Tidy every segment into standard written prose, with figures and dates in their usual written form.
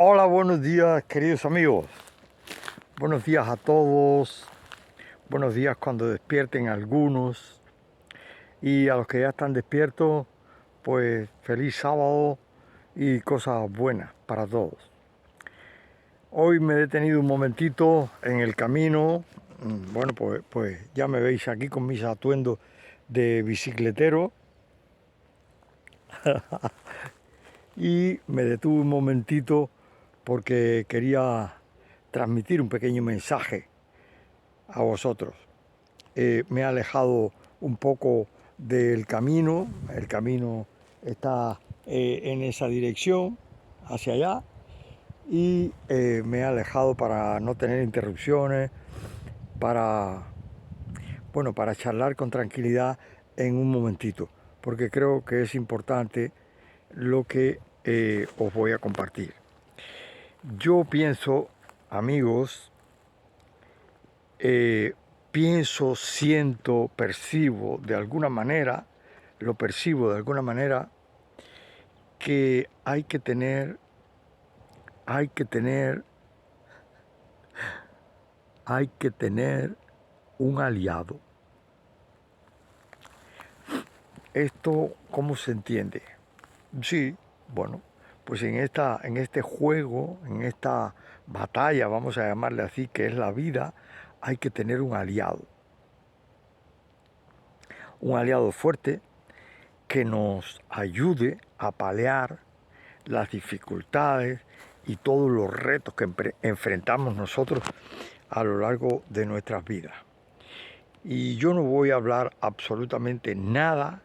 Hola, buenos días, queridos amigos. Buenos días a todos. Buenos días cuando despierten algunos. Y a los que ya están despiertos, pues feliz sábado y cosas buenas para todos. Hoy me he detenido un momentito en el camino. Bueno, pues ya me veis aquí con mis atuendos de bicicletero. Y me detuve un momentito porque quería transmitir un pequeño mensaje a vosotros. Me he alejado un poco del camino, el camino está en esa dirección, hacia allá, y me he alejado para no tener interrupciones, para, bueno, para charlar con tranquilidad en un momentito, porque creo que es importante lo que os voy a compartir. Yo pienso, amigos, pienso, siento, percibo de alguna manera, lo percibo de alguna manera, que hay que tener, hay que tener un aliado. ¿Esto cómo se entiende? Sí, bueno, pues en este juego, en esta batalla, vamos a llamarle así, que es la vida, hay que tener un aliado fuerte que nos ayude a paliar las dificultades y todos los retos que enfrentamos nosotros a lo largo de nuestras vidas. Y yo no voy a hablar absolutamente nada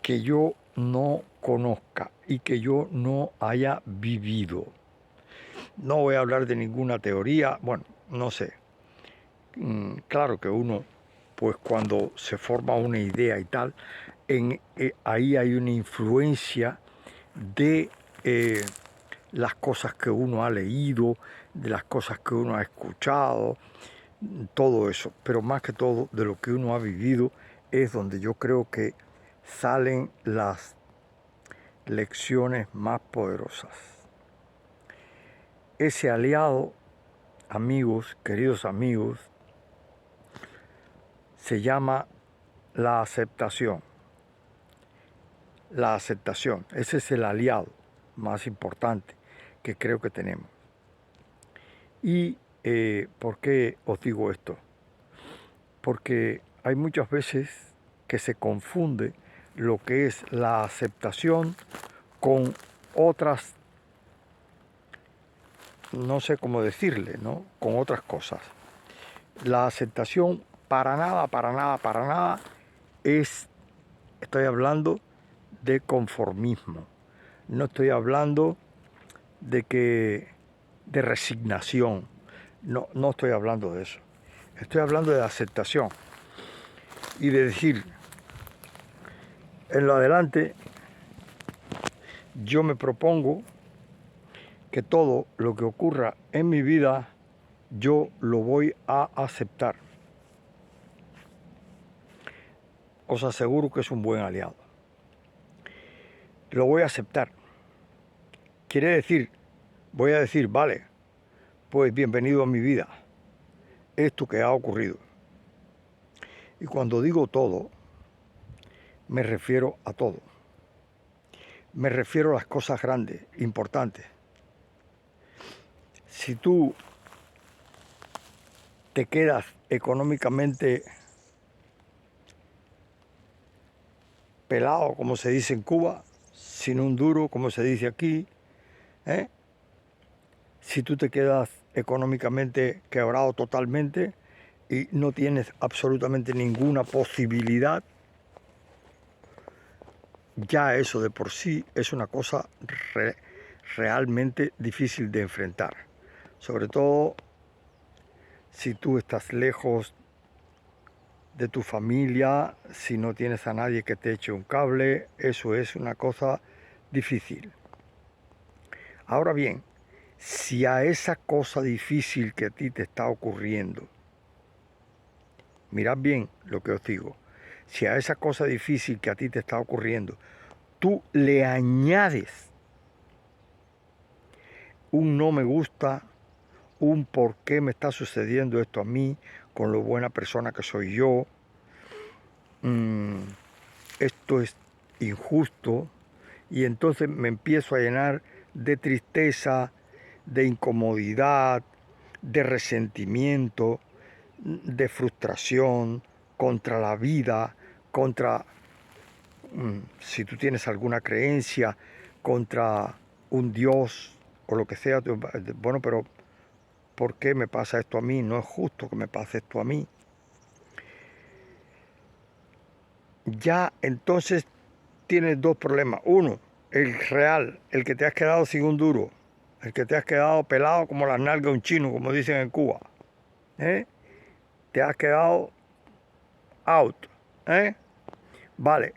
que yo no conozca y que yo no haya vivido. No voy a hablar de ninguna teoría, bueno, no sé. Claro que uno, pues cuando se forma una idea y tal, ahí hay una influencia de las cosas que uno ha leído, de las cosas que uno ha escuchado, todo eso, pero más que todo de lo que uno ha vivido es donde yo creo que salen las lecciones más poderosas. Ese aliado, amigos, queridos amigos, se llama la aceptación. La aceptación, ese es el aliado más importante que creo que tenemos. ¿Y por qué os digo esto? Porque hay muchas veces que se confunde lo que es la aceptación con otras, no sé cómo decirle, ¿no? Con otras cosas. La aceptación para nada, para nada, para nada estoy hablando de conformismo. No estoy hablando de resignación. No, no estoy hablando de eso. Estoy hablando de aceptación y de decir, en lo adelante, yo me propongo que todo lo que ocurra en mi vida, yo lo voy a aceptar. Os aseguro que es un buen aliado. Lo voy a aceptar. Quiere decir, voy a decir, vale, pues bienvenido a mi vida. Esto que ha ocurrido. Y cuando digo todo, me refiero a todo. Me refiero a las cosas grandes, importantes. Si tú te quedas económicamente pelado, como se dice en Cuba, sin un duro, como se dice aquí, ¿eh? Si tú te quedas económicamente quebrado totalmente y no tienes absolutamente ninguna posibilidad, ya eso de por sí es una cosa realmente difícil de enfrentar. Sobre todo si tú estás lejos de tu familia, si no tienes a nadie que te eche un cable, eso es una cosa difícil. Ahora bien, si a esa cosa difícil que a ti te está ocurriendo, mirad bien lo que os digo, si a esa cosa difícil que a ti te está ocurriendo, tú le añades un no me gusta, un por qué me está sucediendo esto a mí, con lo buena persona que soy yo, esto es injusto, y entonces me empiezo a llenar de tristeza, de incomodidad, de resentimiento, de frustración contra la vida, contra, si tú tienes alguna creencia, contra un Dios o lo que sea. Bueno, pero ¿por qué me pasa esto a mí? No es justo que me pase esto a mí. Ya entonces tienes dos problemas. Uno, el real, el que te has quedado sin un duro, el que te has quedado pelado como las nalgas de un chino, como dicen en Cuba. Te has quedado out. Vale,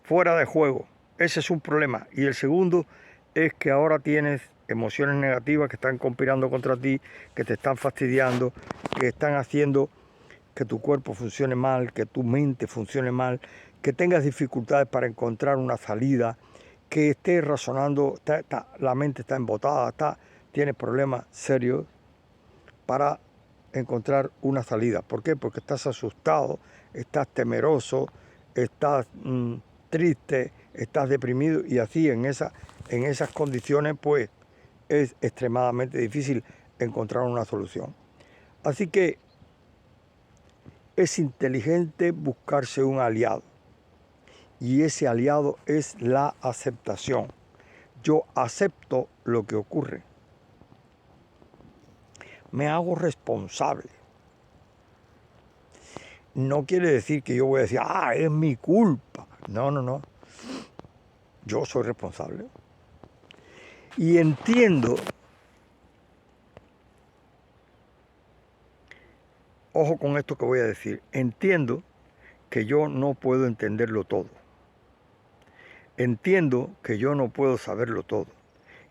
fuera de juego. Ese es un problema. Y el segundo es que ahora tienes emociones negativas que están conspirando contra ti, que te están fastidiando, que están haciendo que tu cuerpo funcione mal, que tu mente funcione mal, que tengas dificultades para encontrar una salida, que estés razonando, la mente está embotada, tienes problemas serios para encontrar una salida. ¿Por qué? Porque estás asustado, estás temeroso, estás triste, estás deprimido, y así en esas condiciones pues es extremadamente difícil encontrar una solución. Así que es inteligente buscarse un aliado, y ese aliado es la aceptación. Yo acepto lo que ocurre, me hago responsable. No quiere decir que yo voy a decir, es mi culpa. No, no, no. Yo soy responsable. Y entiendo, ojo con esto que voy a decir, entiendo que yo no puedo entenderlo todo. Entiendo que yo no puedo saberlo todo.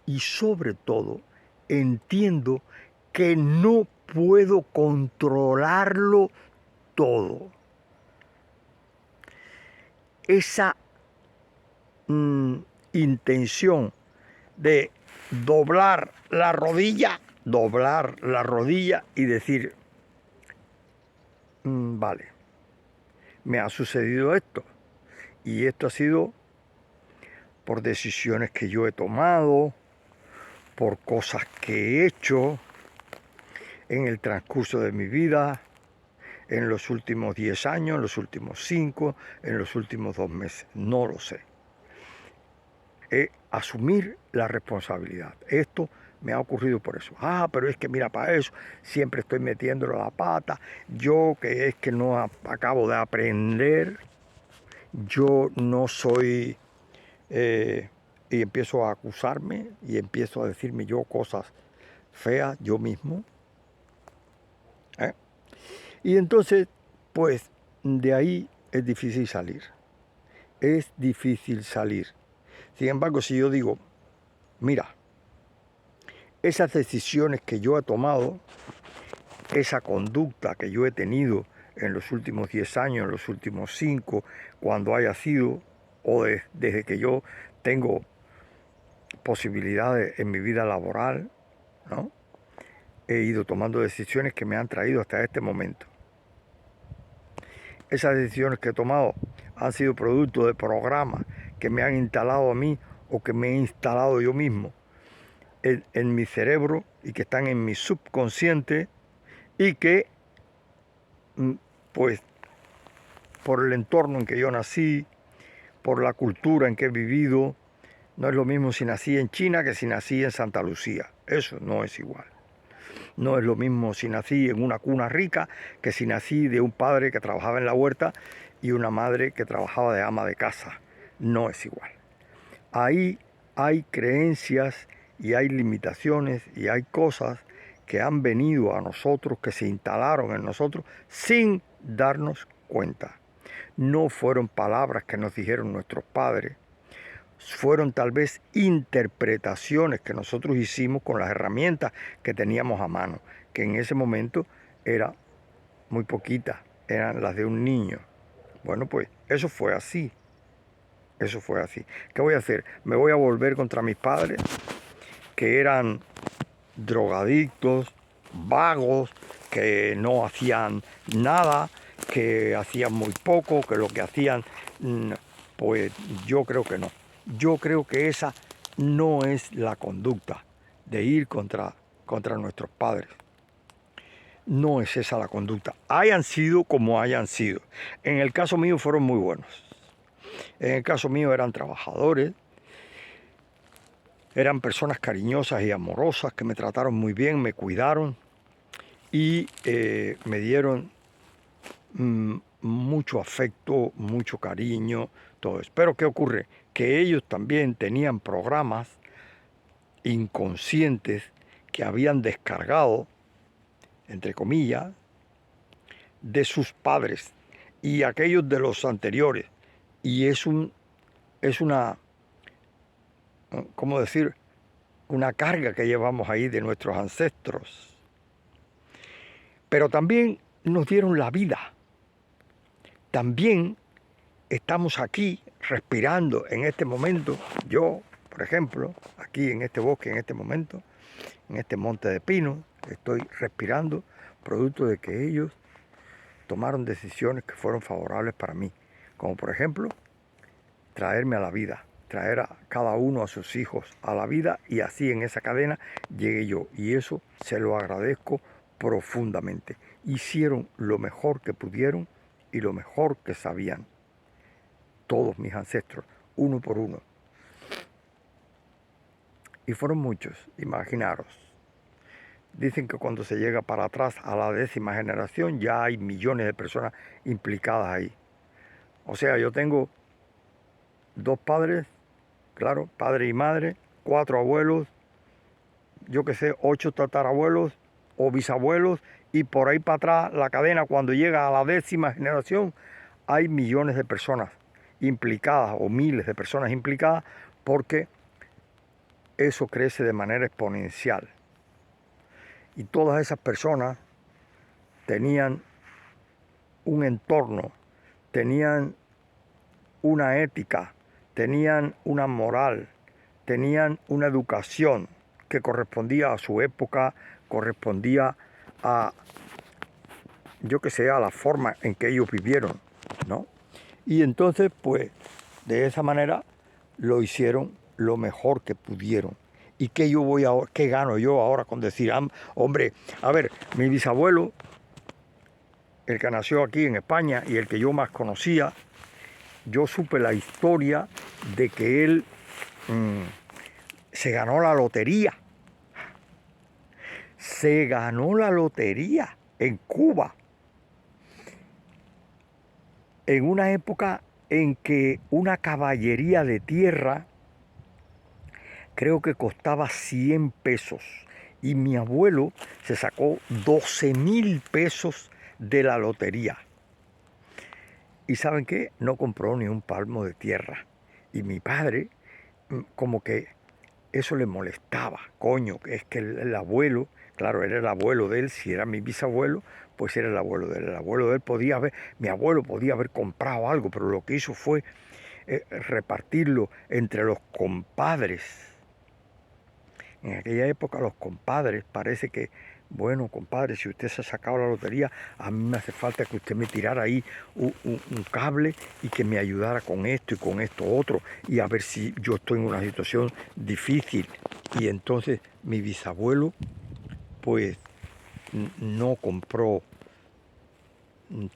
Y sobre todo, entiendo que no puedo controlarlo todo. Esa intención de doblar la rodilla y decir, vale, me ha sucedido esto, y esto ha sido por decisiones que yo he tomado, por cosas que he hecho en el transcurso de mi vida, en los últimos 10 años, en los últimos 5, en los últimos 2 meses, no lo sé. Asumir la responsabilidad. Esto me ha ocurrido por eso. Pero es que mira, para eso siempre estoy metiéndole la pata. Yo que es que no acabo de aprender, yo no soy... y empiezo a acusarme y empiezo a decirme yo cosas feas yo mismo. Y entonces, pues, de ahí es difícil salir. Es difícil salir. Sin embargo, si yo digo, mira, esas decisiones que yo he tomado, esa conducta que yo he tenido en los últimos 10 años, en los últimos 5, cuando haya sido, o desde que yo tengo posibilidades en mi vida laboral, ¿no? He ido tomando decisiones que me han traído hasta este momento. Esas decisiones que he tomado han sido producto de programas que me han instalado a mí o que me he instalado yo mismo en mi cerebro y que están en mi subconsciente, y que, pues, por el entorno en que yo nací, por la cultura en que he vivido, no es lo mismo si nací en China que si nací en Santa Lucía. Eso no es igual. No es lo mismo si nací en una cuna rica que si nací de un padre que trabajaba en la huerta y una madre que trabajaba de ama de casa. No es igual. Ahí hay creencias y hay limitaciones y hay cosas que han venido a nosotros, que se instalaron en nosotros sin darnos cuenta. No fueron palabras que nos dijeron nuestros padres, fueron tal vez interpretaciones que nosotros hicimos con las herramientas que teníamos a mano, que en ese momento era muy poquitas, eran las de un niño. Bueno, pues eso fue así. Eso fue así. ¿Qué voy a hacer? ¿Me voy a volver contra mis padres, que eran drogadictos, vagos, que no hacían nada, que hacían muy poco, que lo que hacían, pues yo creo que no. Yo creo que esa no es la conducta de ir contra nuestros padres. No es esa la conducta. Hayan sido como hayan sido. En el caso mío fueron muy buenos. En el caso mío eran trabajadores, eran personas cariñosas y amorosas que me trataron muy bien, me cuidaron y me dieron mucho afecto, mucho cariño, todo eso. Pero ¿qué ocurre? Que ellos también tenían programas inconscientes que habían descargado, entre comillas, de sus padres y aquellos de los anteriores. Y es una, ¿cómo decir? Una carga que llevamos ahí de nuestros ancestros. Pero también nos dieron la vida. También estamos aquí respirando en este momento. Yo, por ejemplo, aquí en este bosque, en este momento, en este monte de pinos, estoy respirando producto de que ellos tomaron decisiones que fueron favorables para mí. Como por ejemplo, traerme a la vida, traer a cada uno a sus hijos a la vida y así en esa cadena llegué yo. Y eso se lo agradezco profundamente. Hicieron lo mejor que pudieron y lo mejor que sabían. Todos mis ancestros, uno por uno. Y fueron muchos, imaginaros. Dicen que cuando se llega para atrás a la 10ª generación ya hay millones de personas implicadas ahí. O sea, yo tengo 2 padres, claro, padre y madre, 4 abuelos, yo qué sé, 8 tatarabuelos o bisabuelos, y por ahí para atrás la cadena cuando llega a la 10ª generación hay millones de personas implicadas o miles de personas implicadas porque eso crece de manera exponencial. Y todas esas personas tenían un entorno, tenían una ética, tenían una moral, tenían una educación que correspondía a su época, correspondía a, yo que sé, a la forma en que ellos vivieron, ¿no? Y entonces, pues, de esa manera lo hicieron lo mejor que pudieron. ¿Y qué yo voy ahora, qué gano yo ahora con decir, hombre, a ver, mi bisabuelo, el que nació aquí en España y el que yo más conocía, yo supe la historia de que él se ganó la lotería. Se ganó la lotería en Cuba. En una época en que una caballería de tierra creo que costaba 100 pesos. Y mi abuelo se sacó 12.000 pesos de la lotería. ¿Y saben qué? No compró ni un palmo de tierra. Y mi padre, como que eso le molestaba. Coño, es que el abuelo, claro, era el abuelo de él. Si era mi bisabuelo, pues era el abuelo de él. El abuelo de él podía haber, mi abuelo podía haber comprado algo, pero lo que hizo fue repartirlo entre los compadres. En aquella época los compadres, parece que, bueno, compadre, si usted se ha sacado la lotería, a mí me hace falta que usted me tirara ahí un cable y que me ayudara con esto y con esto otro, y a ver si yo estoy en una situación difícil. Y entonces mi bisabuelo, pues, no compró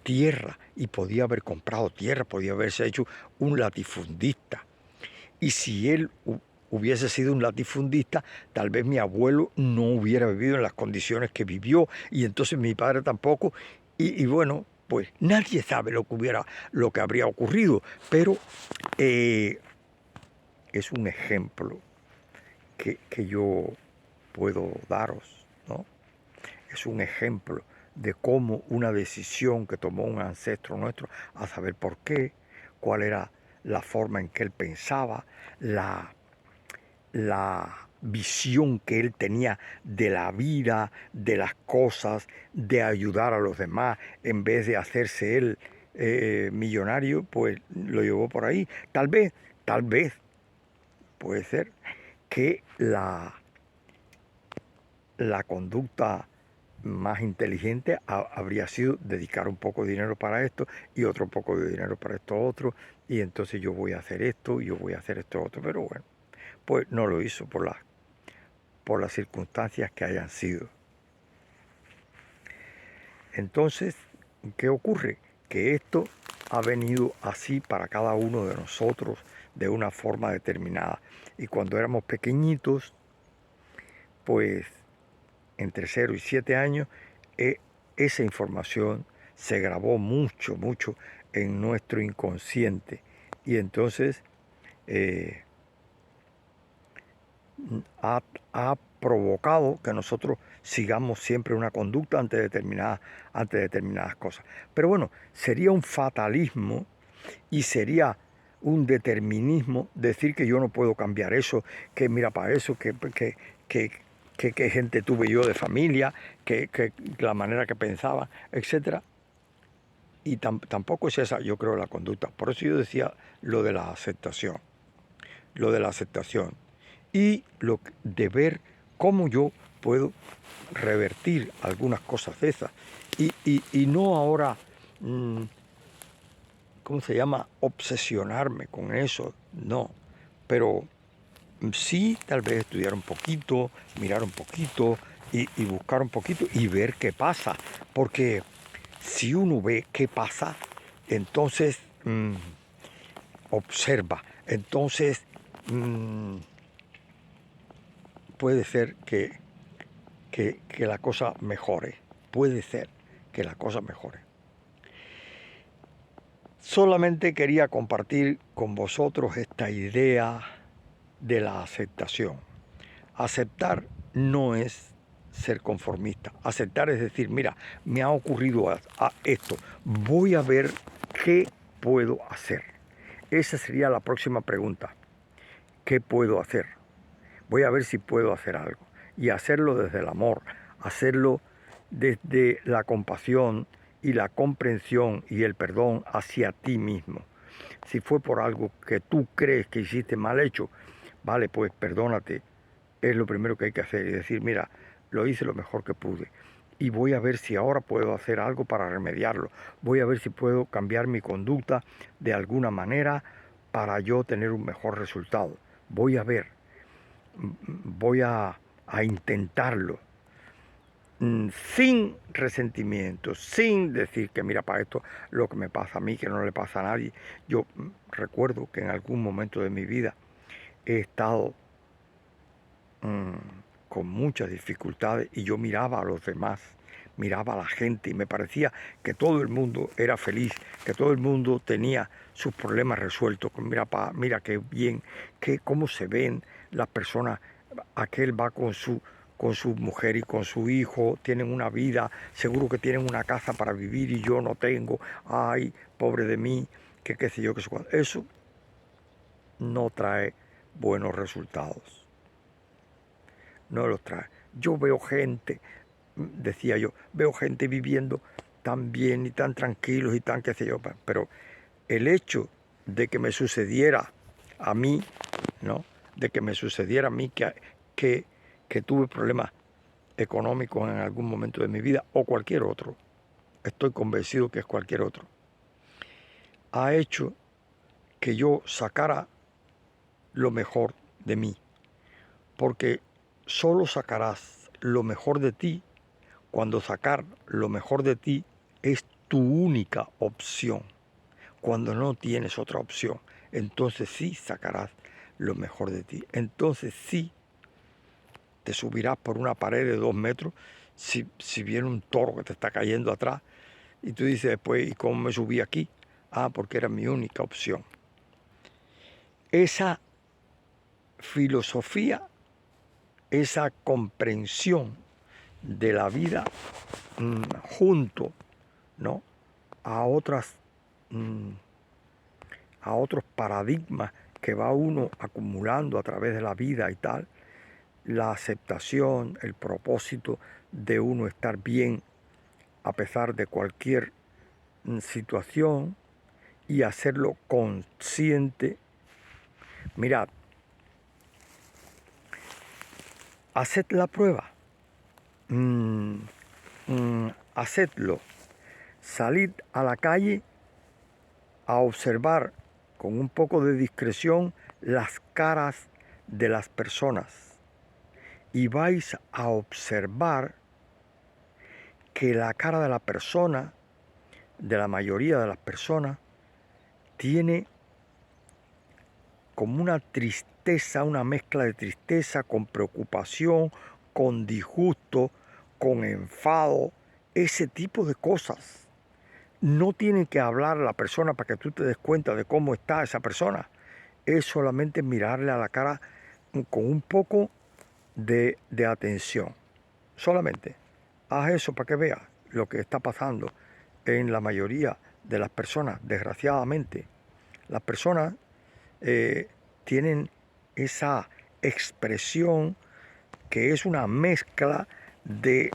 tierra, y podía haber comprado tierra, podía haberse hecho un latifundista. Y si él hubiese sido un latifundista, tal vez mi abuelo no hubiera vivido en las condiciones que vivió, y entonces mi padre tampoco, y bueno, pues nadie sabe lo que habría ocurrido, pero es un ejemplo que yo puedo daros, ¿no? Es un ejemplo de cómo una decisión que tomó un ancestro nuestro, a saber por qué, cuál era la forma en que él pensaba, la visión que él tenía de la vida, de las cosas, de ayudar a los demás, en vez de hacerse él millonario, pues lo llevó por ahí. Tal vez, puede ser que la conducta más inteligente habría sido dedicar un poco de dinero para esto y otro poco de dinero para esto otro, y entonces yo voy a hacer esto y yo voy a hacer esto otro, pero bueno, pues no lo hizo por las circunstancias que hayan sido. Entonces, ¿qué ocurre? Que esto ha venido así para cada uno de nosotros de una forma determinada. Y cuando éramos pequeñitos, pues entre 0 y 7 años, esa información se grabó mucho, mucho en nuestro inconsciente. Y entonces ha provocado que nosotros sigamos siempre una conducta ante determinadas cosas. Pero bueno, sería un fatalismo y sería un determinismo decir que yo no puedo cambiar eso, que mira para eso, que gente tuve yo de familia, que la manera que pensaba, etc. Y tampoco es esa, yo creo, la conducta. Por eso yo decía lo de la aceptación. Lo de la aceptación. Y de ver cómo yo puedo revertir algunas cosas de esas. Y no ahora, ¿cómo se llama?, obsesionarme con eso, no. Pero sí, tal vez estudiar un poquito, mirar un poquito y buscar un poquito y ver qué pasa. Porque si uno ve qué pasa, entonces observa. Entonces puede ser que la cosa mejore. Puede ser que la cosa mejore. Solamente quería compartir con vosotros esta idea de la aceptación. Aceptar no es ser conformista. Aceptar es decir, mira, me ha ocurrido esto, voy a ver qué puedo hacer. Esa sería la próxima pregunta. ¿Qué puedo hacer? Voy a ver si puedo hacer algo. Y hacerlo desde el amor, hacerlo desde la compasión y la comprensión y el perdón hacia ti mismo. Si fue por algo que tú crees que hiciste mal hecho, vale, pues perdónate. Es lo primero que hay que hacer y decir, mira, lo hice lo mejor que pude. Y voy a ver si ahora puedo hacer algo para remediarlo. Voy a ver si puedo cambiar mi conducta de alguna manera para yo tener un mejor resultado. Voy a ver, voy a intentarlo. Sin resentimiento, sin decir que mira para esto lo que me pasa a mí, que no le pasa a nadie. Yo recuerdo que en algún momento de mi vida he estado con muchas dificultades y yo miraba a los demás, miraba a la gente y me parecía que todo el mundo era feliz, que todo el mundo tenía sus problemas resueltos. Mira qué bien, cómo se ven las personas. Aquel va con su mujer y con su hijo, tienen una vida, seguro que tienen una casa para vivir y yo no tengo. Ay, pobre de mí, que qué sé yo, qué sé cuánto. Eso no trae buenos resultados. No los trae. Yo veo gente, decía yo, veo gente viviendo tan bien y tan tranquilos y tan qué sé yo, pero el hecho de que me sucediera a mí, ¿no? De que me sucediera a mí que tuve problemas económicos en algún momento de mi vida o cualquier otro, estoy convencido que es cualquier otro, ha hecho que yo sacara lo mejor de mí, porque solo sacarás lo mejor de ti cuando sacar lo mejor de ti es tu única opción. Cuando no tienes otra opción, entonces sí sacarás lo mejor de ti. Entonces sí te subirás por una pared de 2 metros si viene un toro que te está cayendo atrás y tú dices después, ¿y cómo me subí aquí? Ah, porque era mi única opción. Esa filosofía, esa comprensión de la vida junto, ¿no?, a otros paradigmas que va uno acumulando a través de la vida y tal, la aceptación, el propósito de uno estar bien a pesar de cualquier situación y hacerlo consciente. Mirad, haced la prueba, hacedlo. Salid a la calle a observar con un poco de discreción las caras de las personas y vais a observar que la cara de la persona, de la mayoría de las personas, tiene como una tristeza, una mezcla de tristeza con preocupación, con disgusto, con enfado, ese tipo de cosas. No tiene que hablar la persona para que tú te des cuenta de cómo está esa persona. Es solamente mirarle a la cara con un poco de atención. Solamente haz eso para que veas lo que está pasando en la mayoría de las personas. Desgraciadamente, las personas tienen esa expresión que es una mezcla de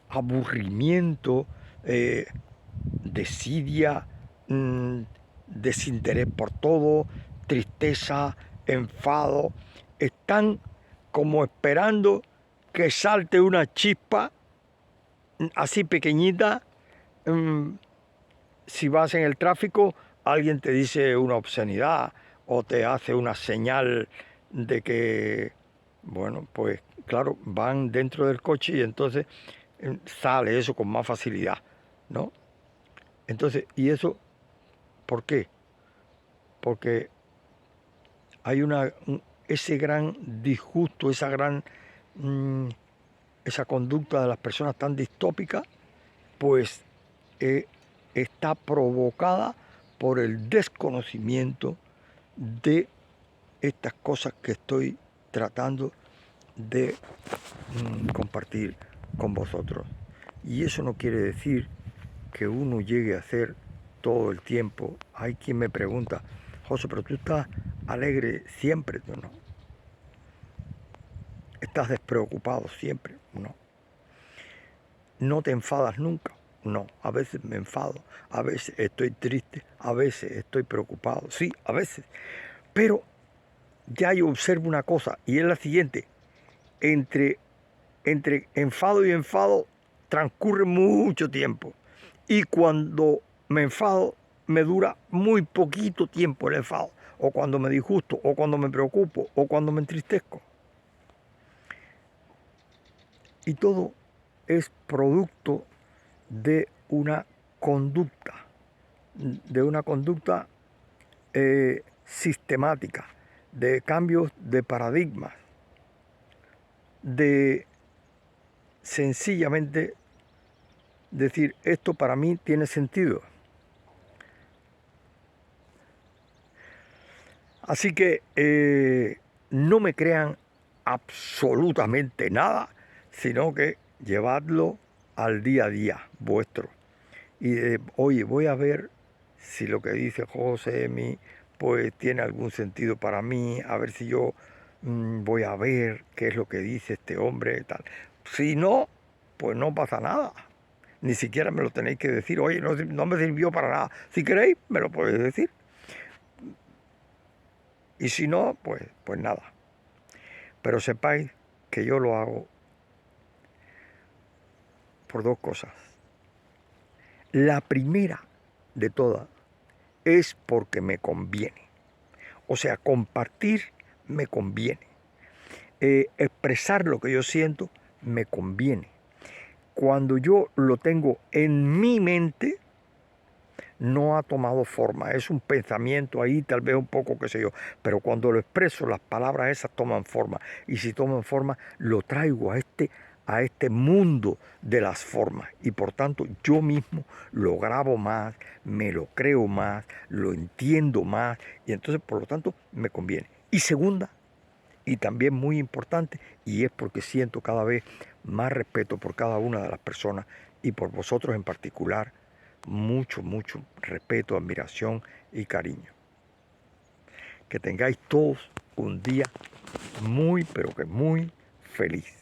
aburrimiento, desidia, desinterés por todo, tristeza, enfado. Están como esperando que salte una chispa así pequeñita. Si vas en el tráfico, alguien te dice una obscenidad o te hace una señal de que, bueno, pues claro, van dentro del coche y entonces sale eso con más facilidad, ¿no? Entonces, ¿y eso por qué? Porque hay ese gran disgusto, esa conducta de las personas tan distópicas, pues está provocada por el desconocimiento de estas cosas que estoy tratando de compartir con vosotros. Y eso no quiere decir que uno llegue a hacer todo el tiempo. Hay quien me pregunta, José, pero tú estás alegre siempre, no. Estás despreocupado siempre, no. No te enfadas nunca, no. A veces me enfado, a veces estoy triste, a veces estoy preocupado, sí, a veces. Pero ya yo observo una cosa y es la siguiente: entre enfado y enfado transcurre mucho tiempo. Y cuando me enfado, me dura muy poquito tiempo el enfado. O cuando me disgusto, o cuando me preocupo, o cuando me entristezco. Y todo es producto de una conducta, sistemática, de cambios de paradigmas, de sencillamente decir, esto para mí tiene sentido. Así que no me crean absolutamente nada, sino que llevadlo al día a día vuestro. Y oye, voy a ver si lo que dice José pues tiene algún sentido para mí, a ver si yo voy a ver qué es lo que dice este hombre, tal. Si no, pues no pasa nada. Ni siquiera me lo tenéis que decir, oye, no me sirvió para nada. Si queréis, me lo podéis decir. Y si no, pues nada. Pero sepáis que yo lo hago por dos cosas. La primera de todas es porque me conviene. O sea, compartir me conviene. Expresar lo que yo siento me conviene. Cuando yo lo tengo en mi mente, no ha tomado forma, es un pensamiento ahí, tal vez un poco, qué sé yo, pero cuando lo expreso, las palabras esas toman forma, y si toman forma, lo traigo a este mundo de las formas, y por tanto yo mismo lo grabo más, me lo creo más, lo entiendo más, y entonces por lo tanto me conviene. Y segunda, y también muy importante, y es porque siento cada vez más respeto por cada una de las personas y por vosotros en particular, mucho, mucho respeto, admiración y cariño. Que tengáis todos un día muy, pero que muy feliz.